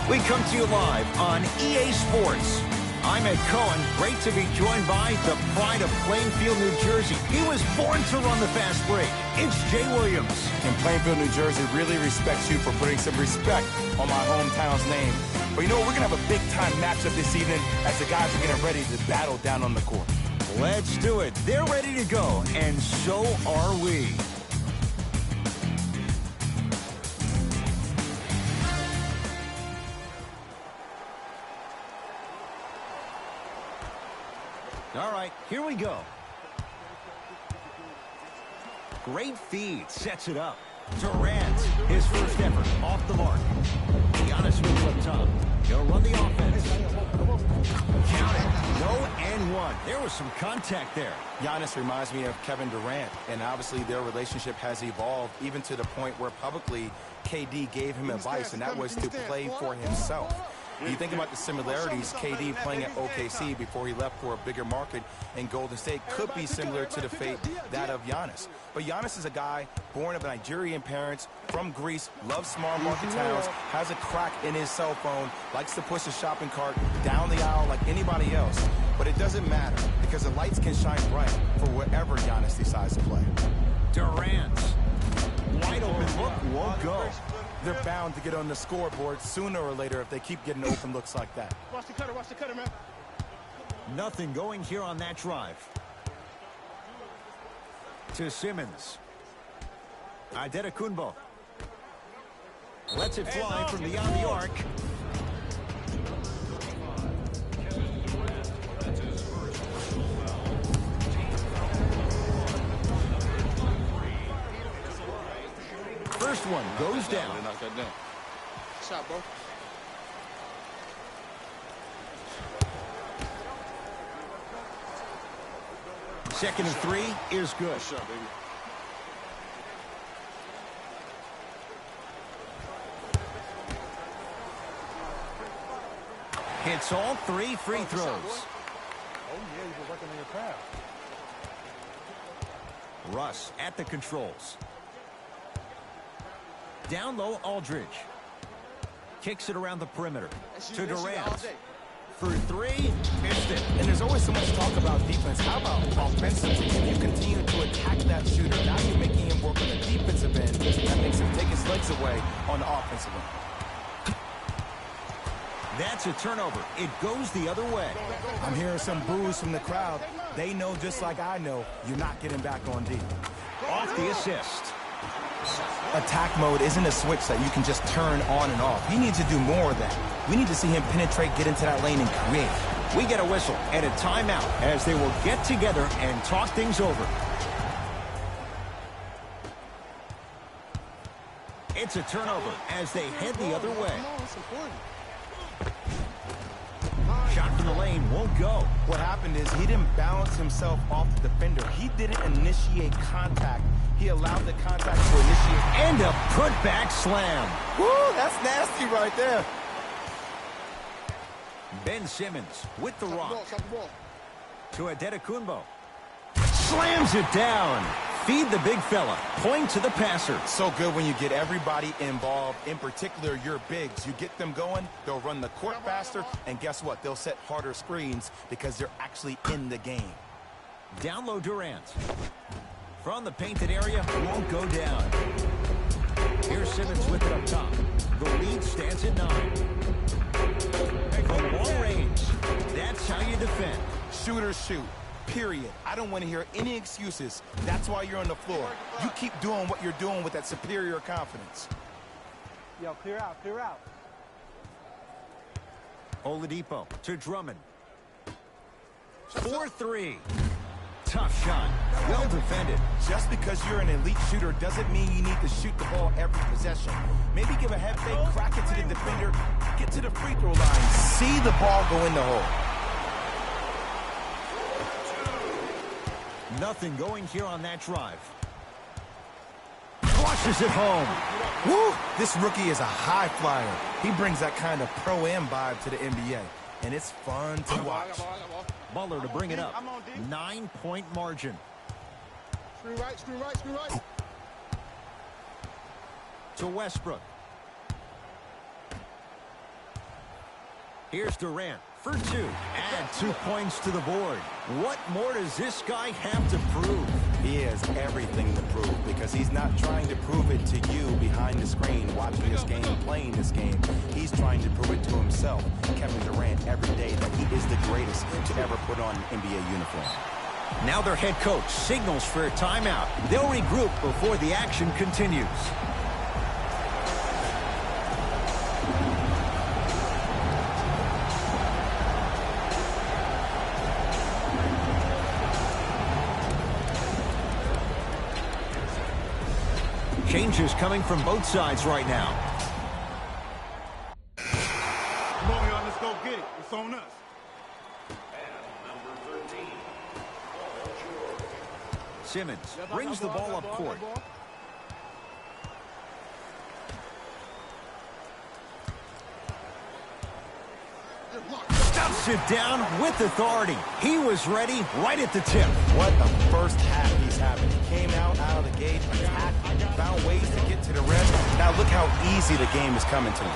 We come to you live on EA Sports. I'm Ed Cohen. Great to be joined by the pride of Plainfield, New Jersey. He was born to run the fast break. It's Jay Williams. And Plainfield, New Jersey really respects you for putting some respect on my hometown's name. But you know, we're going to have a big-time matchup this evening as the guys are getting ready to battle down on the court. Let's do it. They're ready to go, and so are we. All right, here we go. Great feed, sets it up. Durant, his first effort, off the mark. Giannis moves up top. He'll run the offense. Count it. No and one. There was some contact there. Giannis reminds me of Kevin Durant, and obviously their relationship has evolved even to the point where publicly KD gave him advice, and that was to play for himself. You think about the similarities, KD playing at OKC before he left for a bigger market in Golden State could be similar to the fate that of Giannis. But Giannis is a guy born of Nigerian parents, from Greece, loves small market towns, has a crack in his cell phone, likes to push a shopping cart down the aisle like anybody else. But it doesn't matter because the lights can shine bright for wherever Giannis decides to play. Durant. Wide open look, won't go. They're bound to get on the scoreboard sooner or later if they keep getting open looks like that. Watch the cutter, man. Nothing going here on that drive. To Simmons. Adetokunbo. Lets it fly from beyond the arc. First one goes down. Shot, bro. Second and 3 is good. Shot, baby. Hits all 3 free throws. Oh, yeah, you've been working on your craft. Russ at the controls. Down low, Aldridge. Kicks it around the perimeter. To Durant. For 3, missed it. And there's always so much talk about defense. How about offensively? If you continue to attack that shooter, now you're making him work on the defensive end. That makes him take his legs away on the offensive end. That's a turnover. It goes the other way. I'm hearing some boos from the crowd. They know just like I know you're not getting back on D. Off the assist. Attack mode isn't a switch that you can just turn on and off. He needs to do more of that. We need to see him penetrate, get into that lane, and create. We get a whistle and a timeout as they will get together and talk things over. It's a turnover as they head the other way. Shot from the lane won't go. What happened is he didn't balance himself off the defender. He didn't initiate contact. He allowed the contact to initiate. And a putback slam. Woo, that's nasty right there. Ben Simmons with the rock. To Adetokunbo. Slams it down. Feed the big fella. Point to the passer. So good when you get everybody involved, in particular your bigs. You get them going, they'll run the court faster, and guess what? They'll set harder screens because they're actually in the game. Down low Durant. From the painted area, won't go down. Here's Simmons with it up top. The lead stands at 9. From long range, that's how you defend. Shooters shoot. Period. I don't want to hear any excuses. That's why you're on the floor. You keep doing what you're doing with that superior confidence. Yo, clear out, clear out. Oladipo to Drummond. 4-3. Tough shot. Well defended. Just because you're an elite shooter doesn't mean you need to shoot the ball every possession. Maybe give a head fake, crack it to the defender, get to the free throw line, see the ball go in the hole. Nothing going here on that drive. Flushes it home. Woo! This rookie is a high flyer. He brings that kind of pro-am vibe to the NBA, and it's fun to watch. Butler to bring it up. 9-point margin. Screen right, screen right, screen right. To Westbrook. Here's Durant for 2. Add 2 points to the board. What more does this guy have to prove? He has everything to prove because he's not trying to prove it to you behind the screen, watching this game, playing this game. He's trying to prove it to himself, Kevin Durant, every day that he is the greatest to ever put on an NBA uniform. Now their head coach signals for a timeout. They'll regroup before the action continues. Changes coming from both sides right now. Come on, y'all, let's go get it. It's on us. Simmons brings the ball up court. Stuffs it down with authority. He was ready right at the tip. What a first half he's having. He came out of the gate, attacked, found ways to get to the rim. Now look how easy the game is coming to him.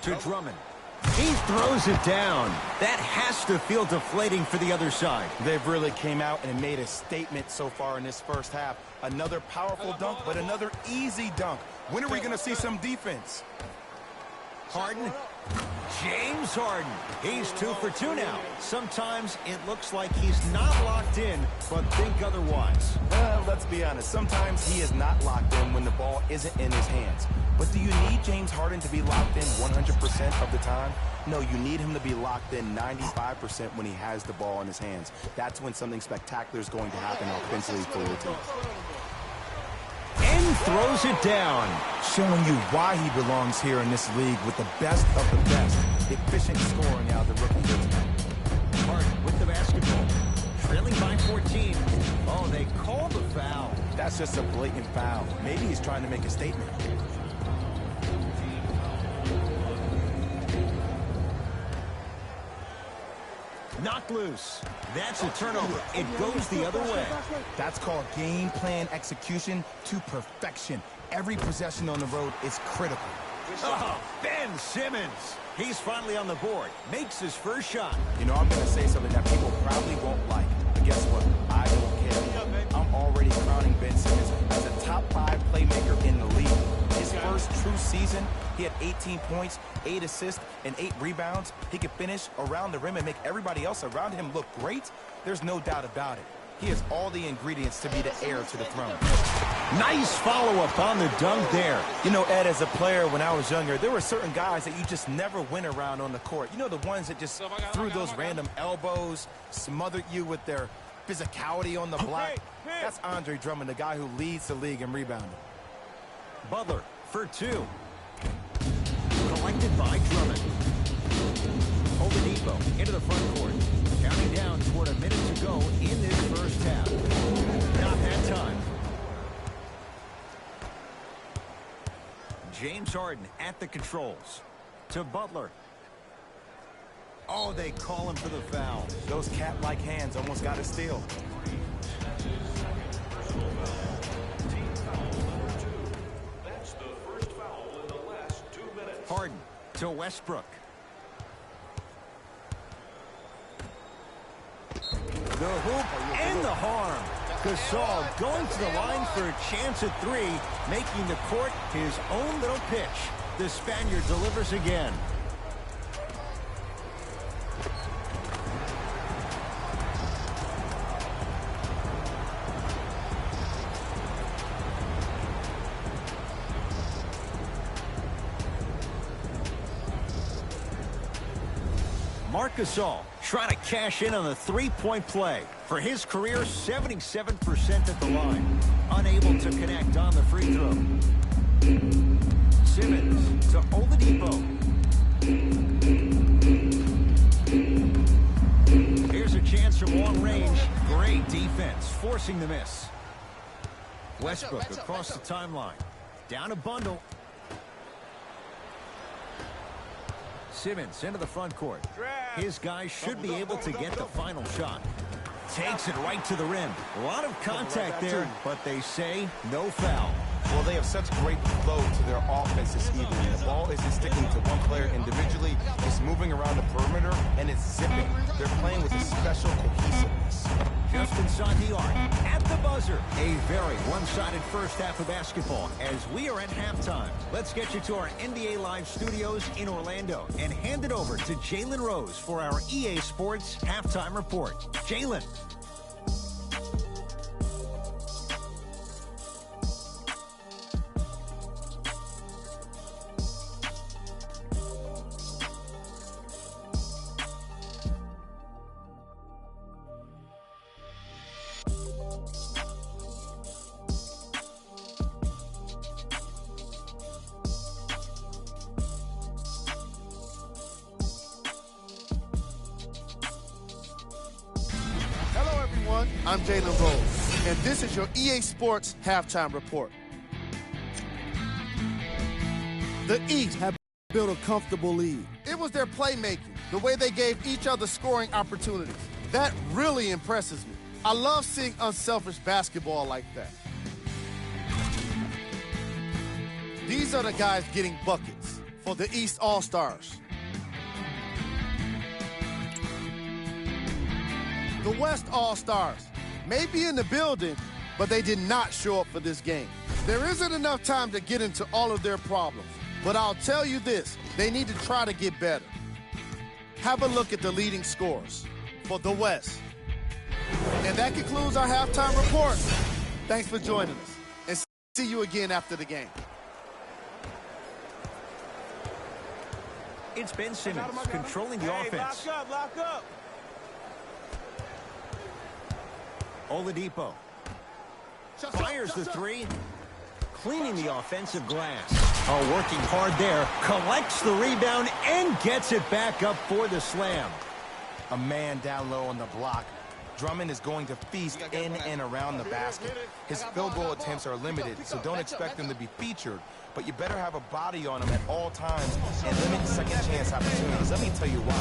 To Drummond. He throws it down. That has to feel deflating for the other side. They've really came out and made a statement so far in this first half. Another powerful dunk, but another easy dunk. When are we going to see some defense? Harden. James Harden. He's 2 for 2 now. Sometimes it looks like he's not locked in, but think otherwise. Let's be honest. Sometimes he is not locked in when the ball isn't in his hands. But do you need James Harden to be locked in 100% of the time? No, you need him to be locked in 95% when he has the ball in his hands. That's when something spectacular is going to happen offensively for your team. And throws it down. Showing you why he belongs here in this league with the best of the best. Efficient scoring out of the rookie here tonight. Harden with the basketball. Trailing by 14. Oh, they called the foul. That's just a blatant foul. Maybe he's trying to make a statement. Knocked loose. That's a turnover. It goes the other way. That's called game plan execution to perfection. Every possession on the road is critical. Oh, Ben Simmons. He's finally on the board. Makes his first shot. You know, I'm going to say something that people probably won't like. But guess what? I don't care. I'm already crowning Ben Simmons as a top 5 playmaker in the league. His first true season, he had 18 points, 8 assists, and 8 rebounds. He could finish around the rim and make everybody else around him look great. There's no doubt about it. He has all the ingredients to be the heir to the throne. Nice follow-up on the dunk there. You know, Ed, as a player, when I was younger, there were certain guys that you just never went around on the court. You know, the ones that just threw those random elbows, smothered you with their physicality on the block. That's Andre Drummond, the guy who leads the league in rebounding. Butler for 2. Collected by Drummond. Oladipo into the front court. Counting down toward a minute to go in this first half. Not that time. James Harden at the controls. To Butler. Oh, they call him for the foul. Those cat-like hands almost got a steal. Harden to Westbrook. The hoop and the harm. Gasol going to the line for a chance at 3, making the court his own little pitch. The Spaniard delivers again. Marc Gasol trying to cash in on the three-point play. For his career, 77% at the line. Unable to connect on the free throw. Simmons to Oladipo. Here's a chance from long range. Great defense, forcing the miss. Westbrook across the timeline. Down a bundle. Simmons into the front court. His guys should be able to get the final shot. Takes it right to the rim. A lot of contact there, but they say no foul. Well, they have such great flow to their offense this evening. The ball isn't sticking to one player individually. It's moving around the perimeter, and it's zipping. They're playing with a special cohesiveness. Just inside the arc, at the buzzer. A very one-sided first half of basketball as we are at halftime. Let's get you to our NBA Live studios in Orlando and hand it over to Jalen Rose for our EA Sports Halftime Report. Jalen. I'm Jalen Rose, and this is your EA Sports Halftime Report. The East have built a comfortable lead. It was their playmaking, the way they gave each other scoring opportunities. That really impresses me. I love seeing unselfish basketball like that. These are the guys getting buckets for the East All-Stars. The West All-Stars may be in the building, but they did not show up for this game. There isn't enough time to get into all of their problems, but I'll tell you this, they need to try to get better. Have a look at the leading scores for the West. And that concludes our halftime report. Thanks for joining us, and see you again after the game. It's Ben Simmons controlling the offense. Lock up. Oladipo fires the 3, cleaning the offensive glass. Oh, working hard there, collects the rebound and gets it back up for the slam. A man down low on the block. Drummond is going to feast in and around the basket. His field goal attempts are limited, so don't expect him to be featured, but you better have a body on him at all times and limit second chance opportunities. Let me tell you why.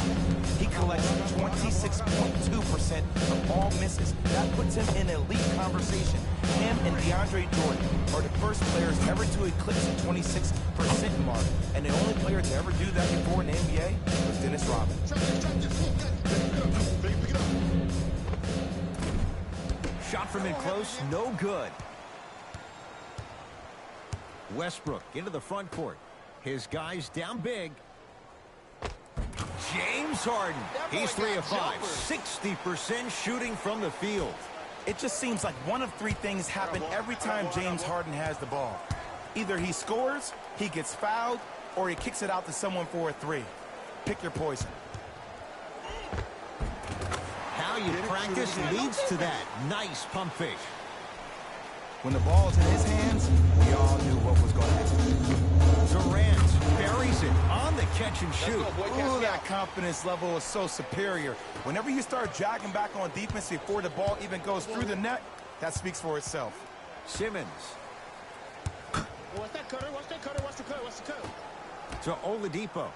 He collects 26.2% of all misses. That puts him in elite conversation. Him and DeAndre Jordan are the first players ever to eclipse the 26% mark, and the only player to ever do that before in the NBA was Dennis Rodman. Shot from in close, no good. Westbrook into the front court. His guys down big. James Harden. He's 3 of 5. 60% shooting from the field. It just seems like one of three things happen every time James Harden has the ball. Either he scores, he gets fouled, or he kicks it out to someone for a three. Pick your poison. How you practice leads to that. Nice pump fake. When the ball's in his hands, we all knew what was going to happen. Durant buries it on the catch and shoot. Ooh, that confidence level is so superior. Whenever you start jogging back on defense before the ball even goes through the net, that speaks for itself. Simmons. What's that cutter? What's that cutter? What's the cutter? What's the cutter? To Oladipo.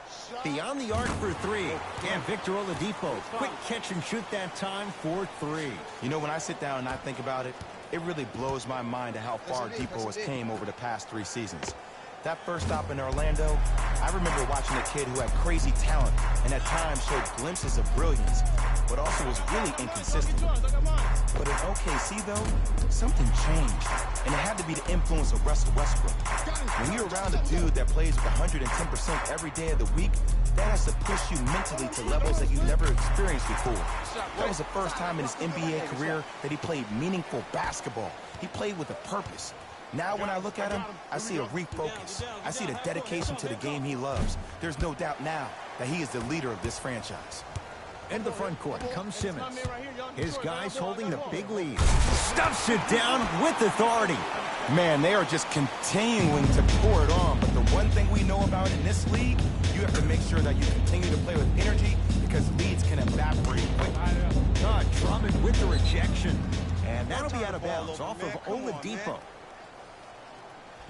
Beyond the arc for 3. And Victor Oladipo. Quick catch and shoot that time for 3. You know, when I sit down and I think about it, it really blows my mind at how far Depot has came over the past 3 seasons. That first stop in Orlando, I remember watching a kid who had crazy talent and at times showed glimpses of brilliance, but also was really inconsistent. But in OKC, though, something changed, and it had to be the influence of Russell Westbrook. When you're around a dude that plays with 110% every day of the week, that has to push you mentally to levels that you never experienced before. That was the first time in his NBA career that he played meaningful basketball. He played with a purpose. Now when I look at him, I see a refocus. I see the dedication to the game he loves. There's no doubt now that he is the leader of this franchise. In the front court comes Simmons. His guys holding the big lead. Stuffs it down with authority. Man, they are just continuing to pour it on. But the one thing we know about in this league, you have to make sure that you continue to play with energy because leads can evaporate quickly. Drummond with the rejection. And that'll be out of bounds off of Oladipo.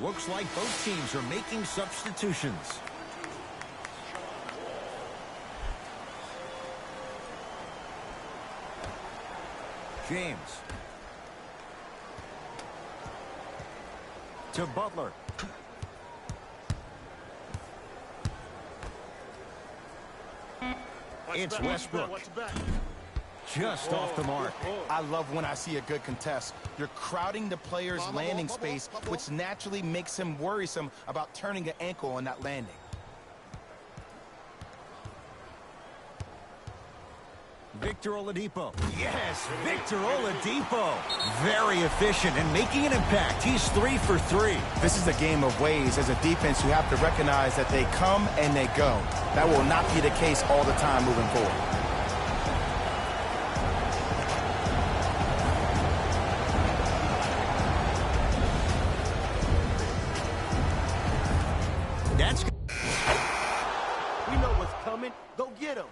Looks like both teams are making substitutions. James. To Butler. It's Westbrook. Just off the mark. I love when I see a good contest. You're crowding the player's landing space, which naturally makes him worrisome about turning an ankle on that landing. Victor Oladipo. Yes, Victor Oladipo. Very efficient and making an impact. He's 3 for 3. This is a game of ways. As a defense, you have to recognize that they come and they go. That will not be the case all the time moving forward. That's we know what's coming. Go get him.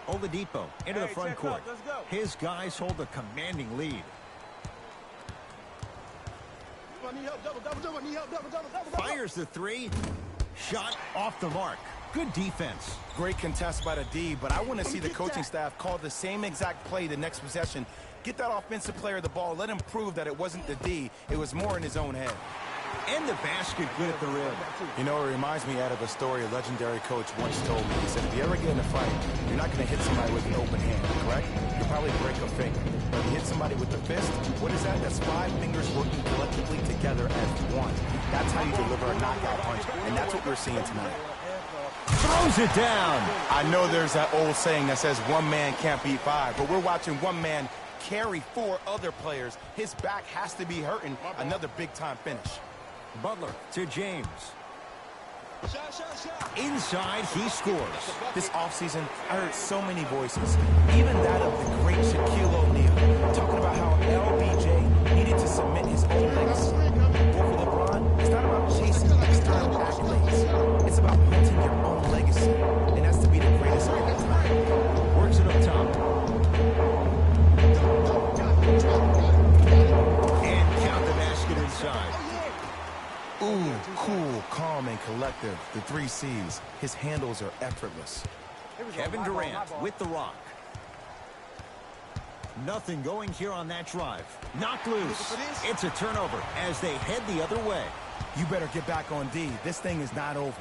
Oladipo into the front court. His guys hold a commanding lead. Fires the 3. Shot off the mark. Good defense. Great contest by the D, but I want to see the coaching staff call the same exact play the next possession. Get that offensive player the ball. Let him prove that it wasn't the D. It was more in his own head. And the basket good at the rim. You know, it reminds me out of a story a legendary coach once told me. He said, if you ever get in a fight, you're not going to hit somebody with an open hand, correct? You'll probably break a finger. But if you hit somebody with the fist, what is that? That's 5 fingers working collectively together as one. That's how you deliver a knockout punch, and that's what we're seeing tonight. Throws it down. I know there's that old saying that says one man can't beat 5, but we're watching one man carry 4 other players. His back has to be hurting. Another big-time finish. Butler to James. Inside, he scores. This offseason, I heard so many voices, even that of the great Shaquille O'Neal, talking about how LBJ needed to submit his own legacy. Well, for LeBron, it's not about chasing external accolades. It's about hunting your own legacy. And as cool, calm, and collective. The 3 C's. His handles are effortless. Kevin Durant with the rock. Nothing going here on that drive. Knocked loose. It's a turnover as they head the other way. You better get back on D. This thing is not over.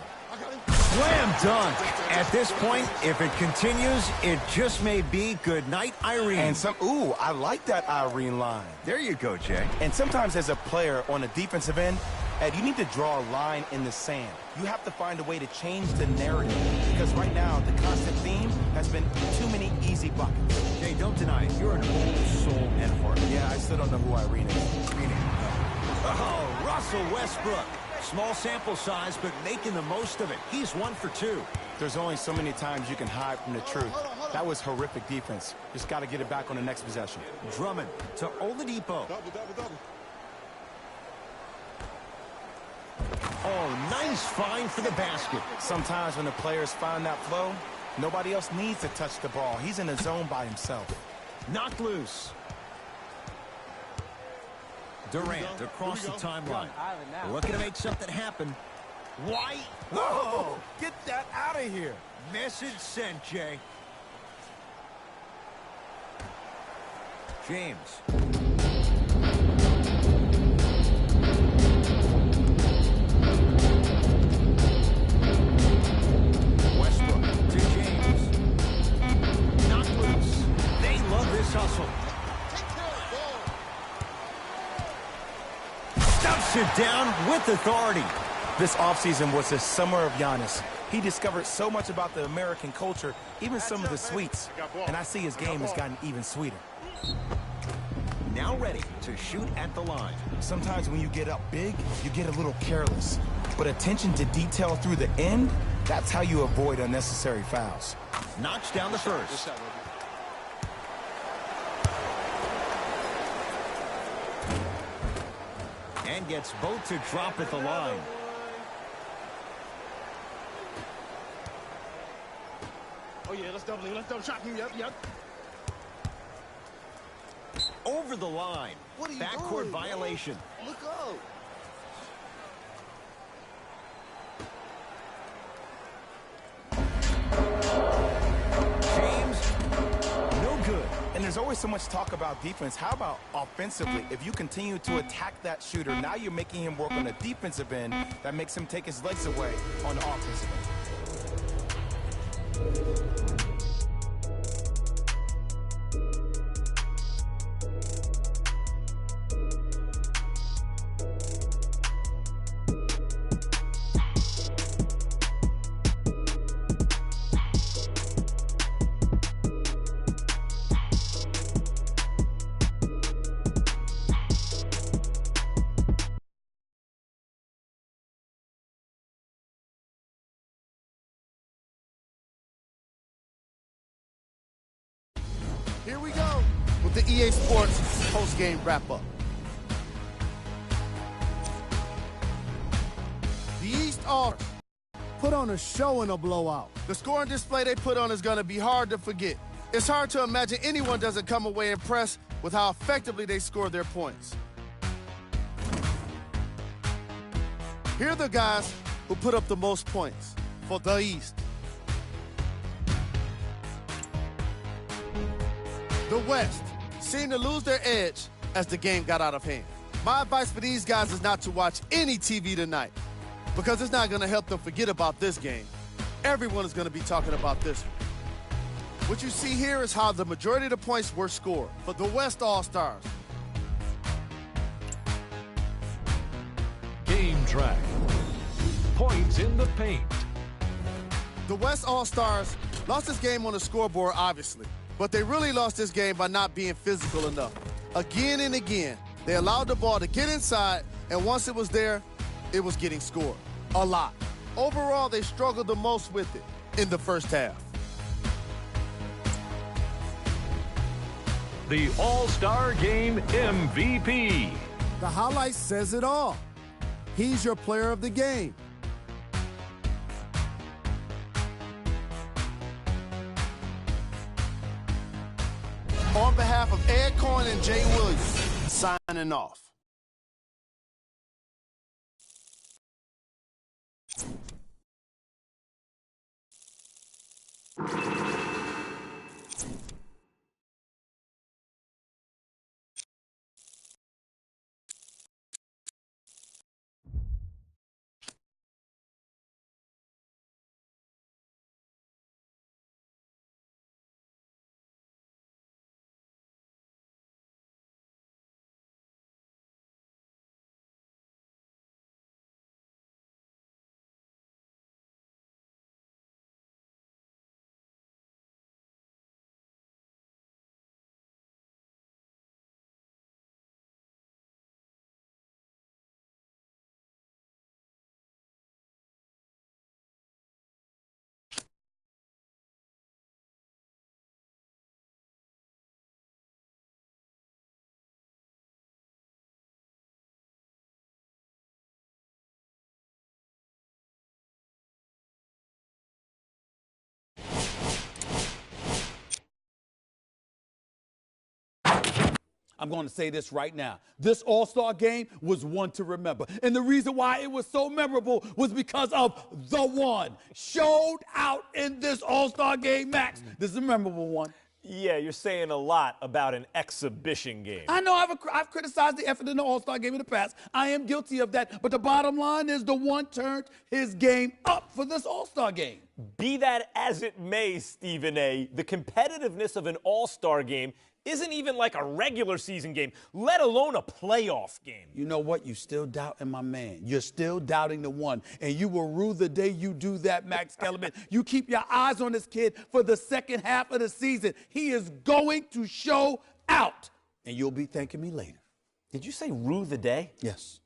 Slam dunk. At this point, if it continues, it just may be good night, Irene. And ooh, I like that Irene line. There you go, Jay. And sometimes as a player on a defensive end, Ed, you need to draw a line in the sand. You have to find a way to change the narrative. Because right now, the constant theme has been too many easy buckets. Jay, don't deny it. You're an old soul and heart. Yeah, I still don't know who Irene is. Oh, Russell Westbrook. Small sample size, but making the most of it. He's 1 for 2. There's only so many times you can hide from the truth. That was horrific defense. Just got to get it back on the next possession. Drummond to Oladipo. Oh, nice find for the basket. Sometimes when the players find that flow, nobody else needs to touch the ball. He's in the zone by himself. Knocked loose. Durant across the timeline. Looking to make something happen. White. Whoa! Get that out of here. Message sent, Jay. James. Westbrook to James. Knocked loose. They love this hustle. Stuffs it down with authority. This offseason was the summer of Giannis. He discovered so much about the American culture, even some of the sweets. And I see his game has gotten even sweeter. Now ready to shoot at the line. Sometimes when you get up big, you get a little careless. But attention to detail through the end, that's how you avoid unnecessary fouls. Knocks down the first. And gets both to drop at the line. Oh, yeah, let's double shot him. Yep. Over the line. What are you Backcourt doing, violation. Bro? Look up. James, no good. And there's always so much talk about defense. How about offensively? If you continue to attack that shooter, now you're making him work on the defensive end. That makes him take his legs away on the offensive end. Here we go with the EA Sports post-game wrap-up. The East All put on a show in a blowout. The scoring display they put on is going to be hard to forget. It's hard to imagine anyone doesn't come away impressed with how effectively they score their points. Here are the guys who put up the most points for the East. The West seemed to lose their edge as the game got out of hand. My advice for these guys is not to watch any TV tonight because it's not going to help them forget about this game. Everyone is going to be talking about this one. What you see here is how the majority of the points were scored for the West All-Stars. Game track. Points in the paint. The West All-Stars lost this game on the scoreboard, obviously. But they really lost this game by not being physical enough. Again and again, they allowed the ball to get inside, and once it was there, it was getting scored. A lot. Overall, they struggled the most with it in the first half. The All-Star Game MVP. The highlight says it all. He's your player of the game. On behalf of Ed Cohen and Jay Williams, signing off. I'm going to say this right now. This All-Star game was one to remember. And the reason why it was so memorable was because of the one showed out in this All-Star game, Max. This is a memorable one. Yeah, you're saying a lot about an exhibition game. I know I've criticized the effort in the All-Star game in the past. I am guilty of that. But the bottom line is the one turned his game up for this All-Star game. Be that as it may, Stephen A., the competitiveness of an All-Star game isn't even like a regular season game, let alone a playoff game. You know what? You still doubting my man. You're still doubting the one. And you will rue the day you do that, Max Kellerman. You keep your eyes on this kid for the second half of the season. He is going to show out. And you'll be thanking me later. Did you say rue the day? Yes.